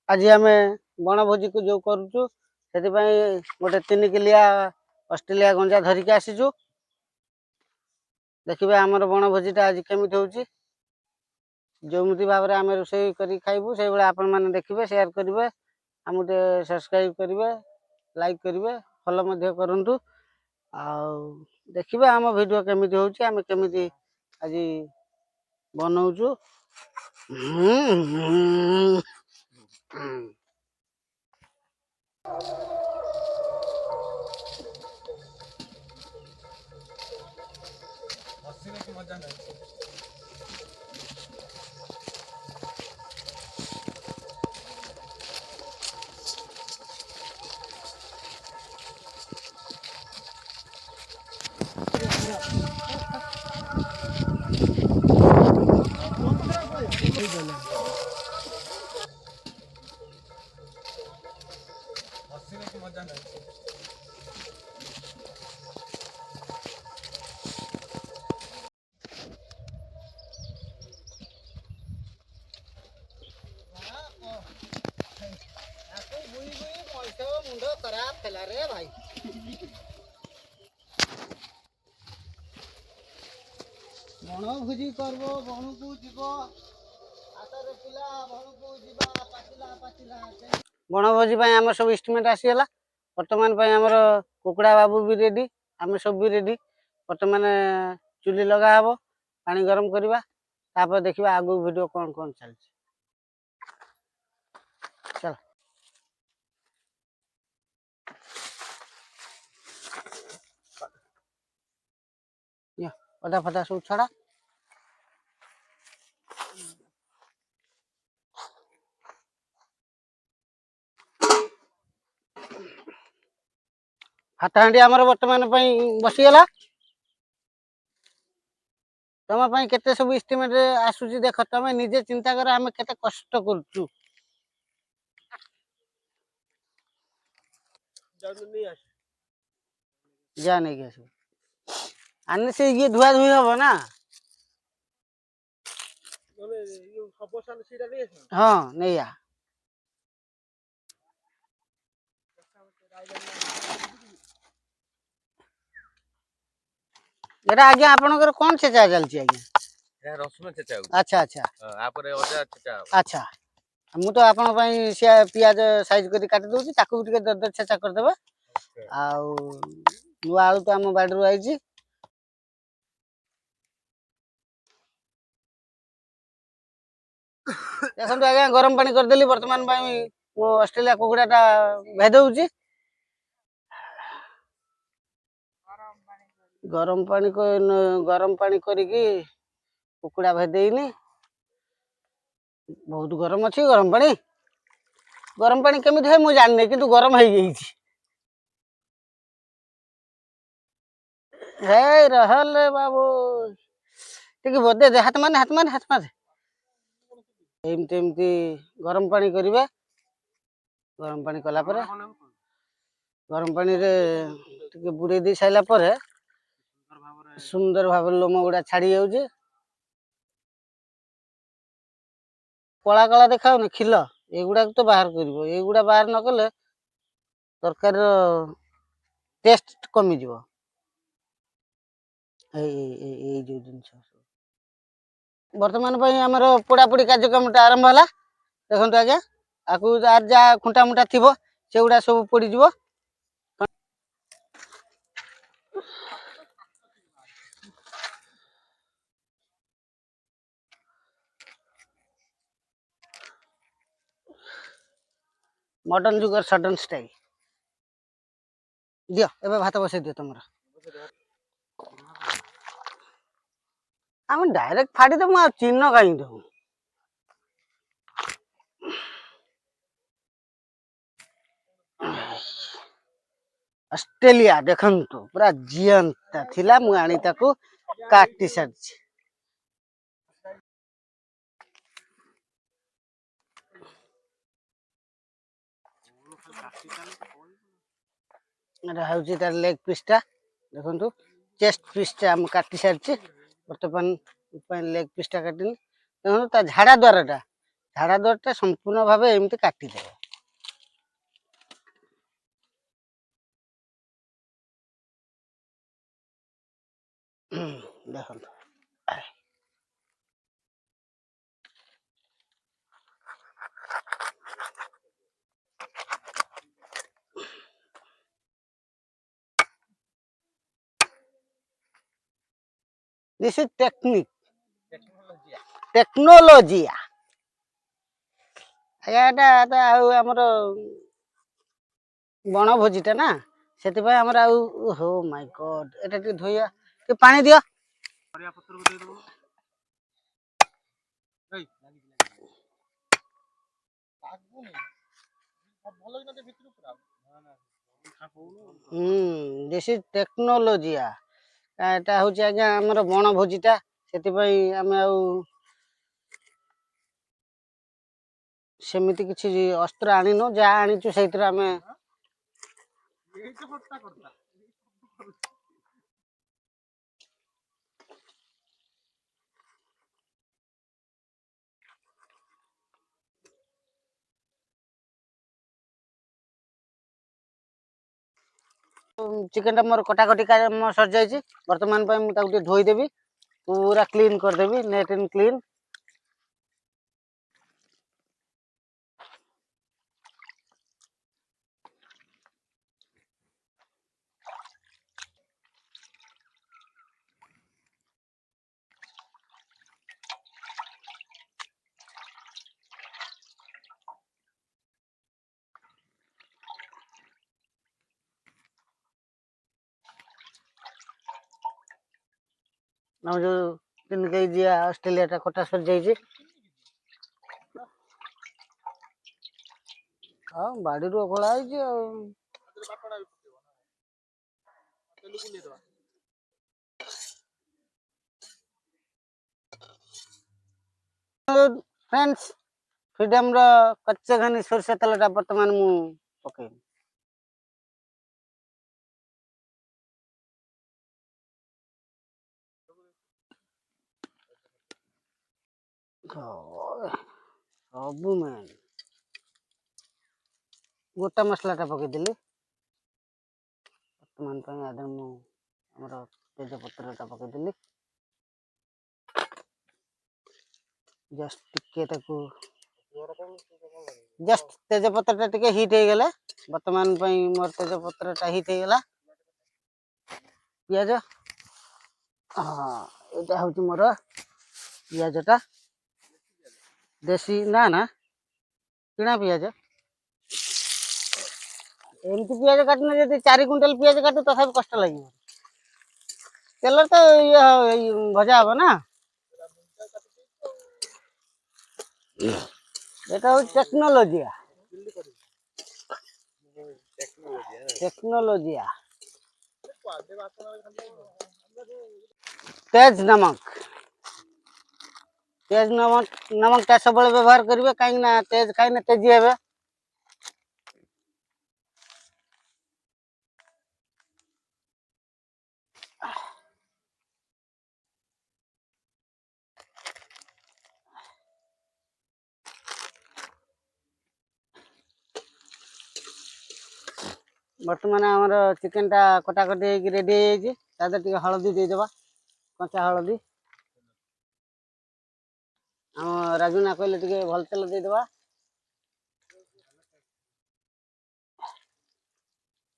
आज आम बनभोजी को जो करुचु से गोटे 3 किलिया ऑस्ट्रेलिया गंजा धरिकी आसीचु। देखिए आमर बनभोजीटा आज केमिति होउची जोमिति भाव में आम रोषे कर खाइबू से भाई आपण मैंने देखिए शेयर करेंगे आमको सब्सक्राइब करेंगे लाइक करेंगे फॉलो करंतु देखिए आम वीडियो केमिति होउची आम केमिति आज बनाऊचु। मुंड खराब थेला रे भाई बनभोजी करब बन को जीव हाथ पिला बन को जीवा पाचिला पाचिला बनभोजी आम सब इस्टिमेट आसीगला। बर्तमान आमर कुकुड़ा बाबू भी रेडी आम सब भी रेडी। बर्तमान चुली लगा हब पानी गरम करवा तापर देखिए आगु वीडियो कौन कौन चलती चल। अदा फदा सब छड़ा हाथ हांडी आमर बर्तमान बसीगला। तुम केते सब इस्टिमेट आसूची देख तुम निजे चिंता कर आम केते कष्ट करूचु। जा नहीं गया आने से ये धुआ धुई हम ना हाँ नहीं आ एटा आज्ञा आपनकर कौन छेचा चलची आज्ञा या रसुन छेचा अच्छा अच्छा आ परे अदा छेचा अच्छा मु तो आपन पई से पियाज साइज करी काटी दोची ताकू भी टिके दर छेचा कर देबे आ नुआ आलू तो हम बाडरू आइची देखंतु आज्ञा गरम पानी कर देली वर्तमान पई वो ऑस्ट्रेलिया कुकुडाटा भेदउची गरम पानी करिकी कुकुड़ा भेदेइनी बहुत गरम अच्छी गरम पानी केमिति है मु जानि किंतु गरम है गई हे रहल बाबू ठीक बोदे दे हाथ मारे एमती गरम पानी करिवे गरम पानी कला पर गरम पानी रे टिके बुड़े दे साइला पर सुंदर भाव लोम गुड़ा छाड़ी जाउजे कला कला देखा खिल एगुड़ा तो बाहर करिवो एगुड़ा बाहर न कले तरकारी टेस्ट कमी जीवो ए जो जिंस वर्तमान आमर पोड़ापोड़ी कार्यक्रम आरंभ है देखो आज्ञा आपको जा खुंटा मुंटा थी से गुड़ा सब पोड़ मॉडर्न जुगर सडन स्टाइल दियो एबे भात बसै दियो तुमरा हम डायरेक्ट फाड़ी दे मु चिन्ह कहीं दे ऑस्ट्रेलिया देखंतु पूरा जियंता थिला मु आनी ताको काटी सारछि एटा हउछि तार लेग पीसटा देखंतु चेस्ट पीसटा हम काटी सारछि वर्तमान लेग पीसटा काटिनी देखंतु ता झाड़ा द्वाराटा ଝାଡ଼ା ଦ୍ୱାରଟା ସମ୍ପୂର୍ଣ୍ଣ ଭାବେ ଏମିତି କାଟିଦେବେ। ଦେଖନ୍ତୁ ଦିସ୍ ଇଜ ଟେକ୍ନୋଲୋଜିଆ। ଆଜ୍ଞା ଏଟା ଆଉ ଆମର ବଣଭୋଜିଟା ନା, ସେଥିପାଇଁ ଆମର ଆଉ ହୋ ମାଇ ଗଡ୍, ଏଟା ଟିକେ ଧୋଇବା, ଟିକେ ପାଣି ଦିଅ। ଦିସ୍ ଇଜ ଟେକ୍ନୋଲୋଜିଆ। ଏଟା ହଉଛି ଆଜ୍ଞା ଆମର ବଣଭୋଜିଟା, ସେଥିପାଇଁ ଆମେ ଆଉ ସେମିତି କିଛି ଅସ୍ତ୍ର ଆଣିନୁ, ଯାହା ଆଣିଛୁ ସେଇଥିରେ ଆମେ ଚିକେନଟା ମୋର କଟାକଟି କାମ ସରିଯାଇଛି। ବର୍ତ୍ତମାନ ପାଇଁ ମୁଁ ତାକୁ ଟିକେ ଧୋଇଦେବି, ପୁରା କ୍ଲିନ୍ କରିଦେବି, ନେଟ୍ ଆଣ୍ଡ କ୍ଲିନ୍। ଆମର ଯୋଉ 3 କେଜିଆ ଅଷ୍ଟ୍ରେଲିଆଟା କଟା ସରିଯାଇଛି। ହଁ ବାଡିରୁ ଖୋଳା ହେଇଛି ଆଉ। ଫ୍ରେଣ୍ଡସ୍, ଫ୍ରିଡମର କଚ୍ଚା ଘାନି ସୋରିଷ ତେଲଟା ବର୍ତ୍ତମାନ ମୁଁ ପକେଇବି। ସବୁ ମେନ୍ ଗୋଟା ମସଲାଟା ପକେଇଦେଲି। ବର୍ତ୍ତମାନ ପାଇଁ ଆଦେହରେ ମୁଁ ଆମର ତେଜପତ୍ରଟା ପକେଇଦେଲି। ଜଷ୍ଟ ଟିକେ ତାକୁ ଜଷ୍ଟ ତେଜପତ୍ରଟା ଟିକେ ହିଟ୍ ହେଇଗଲା। ବର୍ତ୍ତମାନ ପାଇଁ ମୋର ତେଜପତ୍ରଟା ହିଟ୍ ହେଇଗଲା। ପିଆଜ, ହଁ ଏଇଟା ହଉଛି ମୋର ପିଆଜଟା, ଦେଶୀ ନା କିଣା ପିଆଜ। ଏମିତି ପିଆଜ କାଟୁନ, ଯଦି 4 କୁଇଣ୍ଟାଲ ପିଆଜ କାଟୁ ତଥାପି କଷ୍ଟ ଲାଗିବ। ତେଲ ତ ଇଏ ଭଜା ହବ ନା। এটা হচ্ছে टेक्नोलॉजिया। तेज नमक टा सब व्यवहार करेंगे, कहीं तेज खाई तेजी हे। बर्तमान आमर चिकेन टा कटाकटी रेडी हो हलदी देदेबा, कंचा हलदी। आम राजुना कहले टिके भल तेल देदेबा,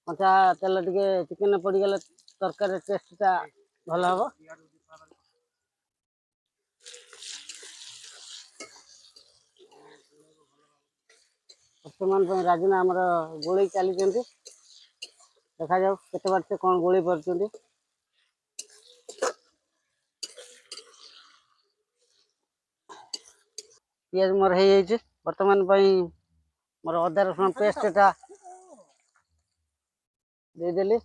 कंचा तेल टिके चिकेन पड़गले तरकारी टेस्ट टा भल हम। वर्तमान राजुना आमर गोली चली, देखा जाऊ केते बार से कौन गोली पार्टी। पियाज मोर हो जाए। वर्तमान मोर अदा रसुण पेस्टा देदेली,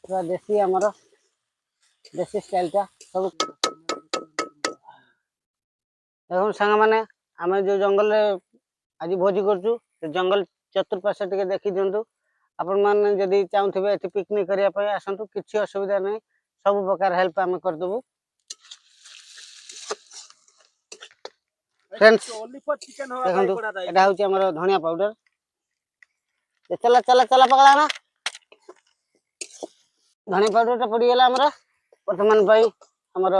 पूरा देसी आमर देसी स्टाइल टा सब। देखो सांग माने आम जो जंगल आज भोजी करछु, जंगल चतुर्पार्श्व टिके देखी दिंतु। आपण मैंने जदि चाहूबे पिकनिक करने आसतु, किसी असुविधा नहीं, सब प्रकार हेल्प आम करदेबू। फ्रेंड्स देखो एटा होची हमर धनिया पाउडर चला चला चला पकड़ा ना धनिया पाउडर टा पड़ी गेला हमर वर्तमान भाई हमर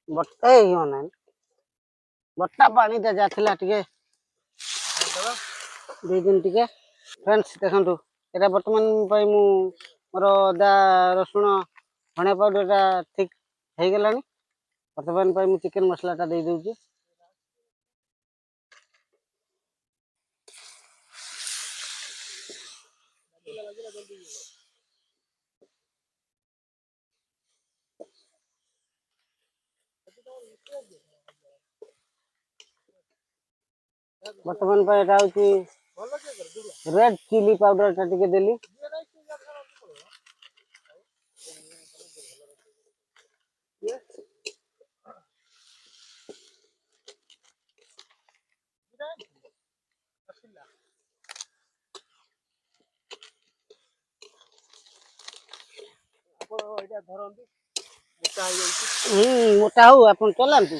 बट्टा यो ना बट्टा पानी ता जाथिला टिके दे दिन टिके फ्रेंड्स देखंतु एटा वर्तमान भाई मु मोर अदा रसुण धनिया पाउडर टा ठीक हे गेलानी वर्तमान भाई मु चिकन मसला टा दे देउची वर्तमान भाई एटा होची रेड चिली पाउडर टा टिके देली मोटा हो अपन चलांतु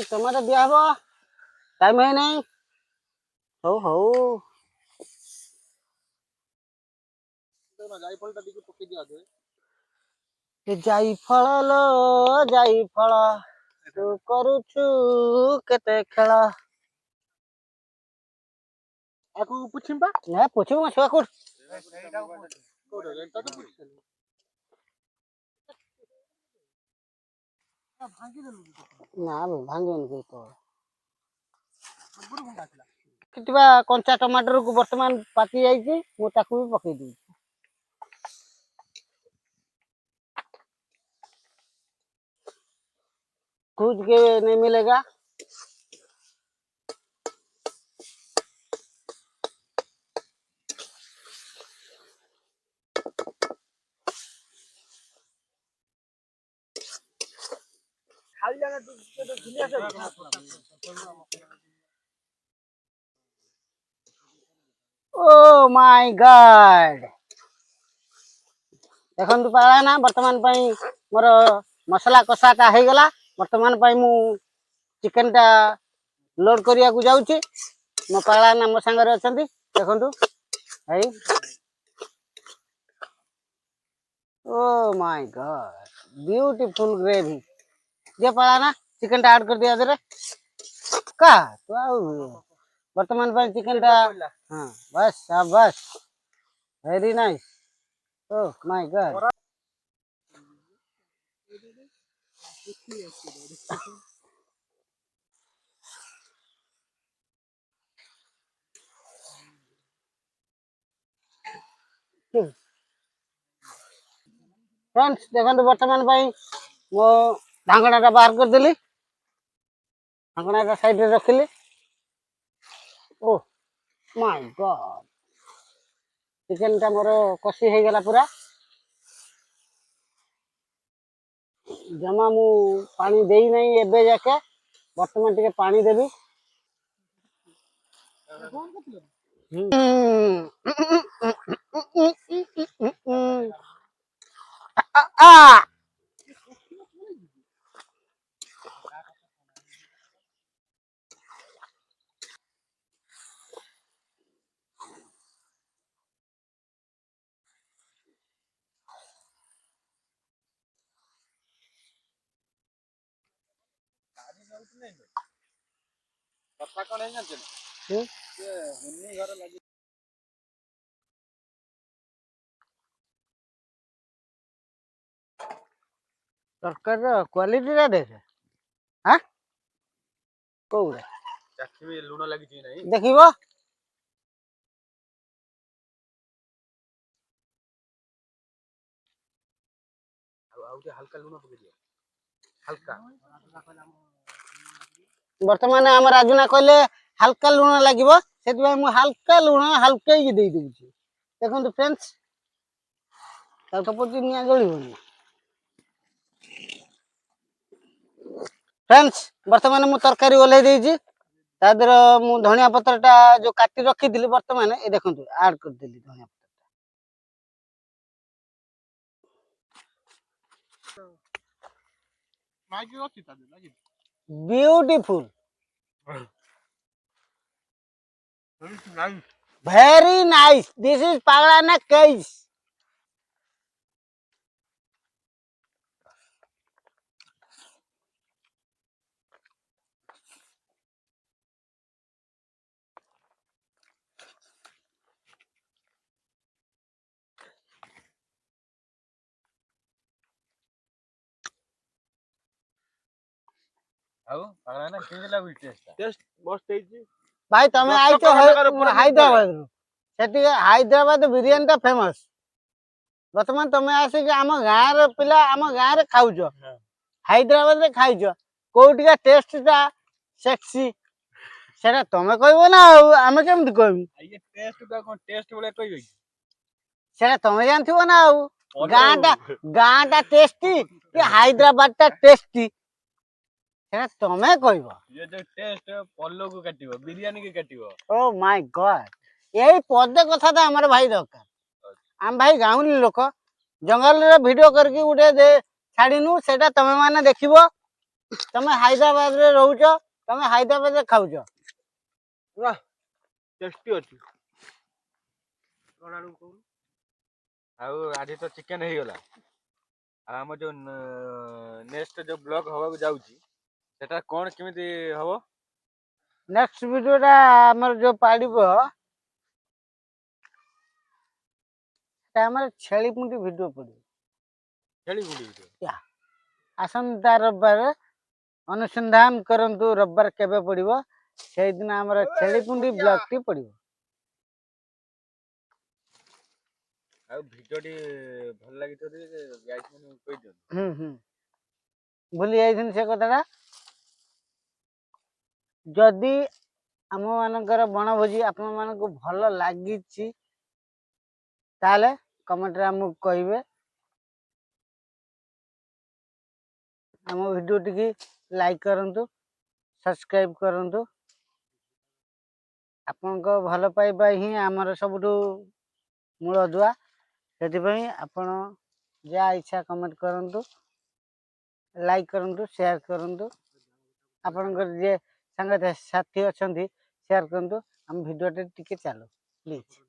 टमाटर दिया हबो टाइम है नहीं हो हो जायफल लो जायफल तू करूछु केते खेल आकु पुछिम बा ना पुछिम छुआ कोड ना भांगेन के तो कितबा कंचा टमाटर को वर्तमान पाकी जाई छी मु ताकू भी पकई दी कुछ के नहीं मिलेगा ओ माय गॉड देखंतु पाला ना वर्तमान पई मोर मसला कसाटा हे गला वर्तमान पई मु चिकन टा लोड करिया को जाउची मो पाला ना मो संग रे अछंती देखंतु हई oh my god beautiful gravy जे पाला ना चिकन टा ऐड कर दिया जरे का तो वर्तमान पई चिकन टा हां बस शाबाश very nice O my God friends देखंतु वर्तमान पई मो ढांगणा टा बाहर कर देली ढांगणा टा साइड रे रखली ओ माय गॉड चिकन टा मोर कसी हे गेला पूरा जमा मु पानी देई नहीं एबे जाके वर्तमान टिके पानी देबी आ कथा कोन है जानते न से हुन्नी घर लगी सरकार क्वालिटी रा देखे हां कोउरे चाखिबे लूण लागि छी नहीं देखिबो आउटे हल्का लूण पके दियो हल्का वर्तमान हम राजुना कहले हल्का लूण लागिबो सेति भाई मु हल्का लूण हल्का ही दे देउची देखंतु फ्रेंड्स ता तो पति निया गळिबो फ्रेंड्स वर्तमान मु तरकारी ओले देइची ତା ଦେହରେ ମୁଁ ଧନିଆ ପତ୍ରଟା ଯୋଉ କାଟି ରଖିଥିଲି ବର୍ତ୍ତମାନ ଏ ଦେଖନ୍ତୁ ଆଡ୍ କରିଦେଲି ଧନିଆ ପତ୍ର। Beautiful. Very nice. This is Paglana case. ଆଉ ପାଗଳା କେମିତି ଲାଗୁଛି ଟେଷ୍ଟ ମସ୍ତ ହେଇଛି ଭାଇ ତମେ ଆଇଛ ହାଇଦ୍ରାବାଦରୁ ସେଠି ହାଇଦ୍ରାବାଦ ବିରିୟାନୀ ଟା ଫେମସ ବର୍ତ୍ତମାନ ତମେ ଆସିକି ଆମ ଗାଁର ପିଲା ଆମ ଗାଁରେ ଖାଉଛ ହାଇଦ୍ରାବାଦରେ ଖାଇଛ କୋଉଠିକା ଟେଷ୍ଟଟା ସେକ୍ସି ସେଟା ତମେ କହିବ ନା ଆଉ ଆମେ କେମିତି କହିବୁ ସେଟା ତମେ ଜାଣିଥିବ ନା ଆଉ ଗାଁଟା ଟେଷ୍ଟି କି ହାଇଦ୍ରାବାଦଟା ଟେଷ୍ଟି ସେଟା ତମେ କହିବ ଓ ମାଇ ଗଡ୍ ଏଇ ପଦେ କଥା ତ ଆମର ଭାଇ ଦରକାର ଆମ ଭାଇ ଗାଉଁଲି ଲୋକ ଜଙ୍ଗଲରେ ଭିଡିଓ କରିକି ଗୋଟେ ଛାଡିନୁ ସେଟା ତମେ ମାନେ ଦେଖିବ ତମେ ହାଇଦ୍ରାବାଦରେ ରହୁଛ ତମେ ହାଇଦ୍ରାବାଦରେ ଖାଉଛ ଟେଷ୍ଟି ଅଛି ଆଉ ଆଜି ତ ଚିକେନ ହେଇଗଲା ଆଉ ଆମ ଯୋଉ ନେକ୍ସଟ ଯୋଉ ବ୍ଲଗ ହବାକୁ ଯାଉଛି ସେଟା କଣ କେମିତି ହବ ନେକ୍ସଟ ଭିଡିଓଟା ଆମର ଯୋଉ ପାଡ଼ିବ ସେଟା ଆମର ଛେଳି ପୁଣ୍ଡି ଭିଡିଓ ପଡିବ ଆସନ୍ତା ରବିବାର ଅନୁସନ୍ଧାନ କରନ୍ତୁ ରବିବାର କେବେ ପଡିବ ସେଇଦିନ ଆମର ଛେଳିପୁଣ୍ଡି ବ୍ଲଗଟି ପଡିବ ଆଉ ଭିଡିଓଟି ଭଲ ଲାଗିଥିବ କହିଦିଅନ୍ତୁ ଭୁଲି ଯାଇଛନ୍ତି ସେ କଥାଟା ଯଦି ଆମ ମାନଙ୍କର ବଣଭୋଜି ଆପଣ ମାନଙ୍କୁ ଭଲ ଲାଗିଛି ତାହେଲେ କମେଣ୍ଟରେ ଆମକୁ କହିବେ ଆମ ଭିଡିଓଟିକି ଲାଇକ୍ କରନ୍ତୁ ସବସ୍କ୍ରାଇବ କରନ୍ତୁ ଆପଣଙ୍କ ଭଲ ପାଇବା ହିଁ ଆମର ସବୁଠୁ ମୂଳଦୁଆ ସେଥିପାଇଁ ଆପଣ ଯାହା ଇଚ୍ଛା କମେଣ୍ଟ କରନ୍ତୁ ଲାଇକ୍ କରନ୍ତୁ ସେୟାର କରନ୍ତୁ ଆପଣଙ୍କର ଯିଏ ସାଙ୍ଗସାଥି ଅଛନ୍ତି ସେୟାର କରନ୍ତୁ ଆମ ଭିଡିଓଟା ଟିକେ ଚାଲୁ ପ୍ଲିଜ୍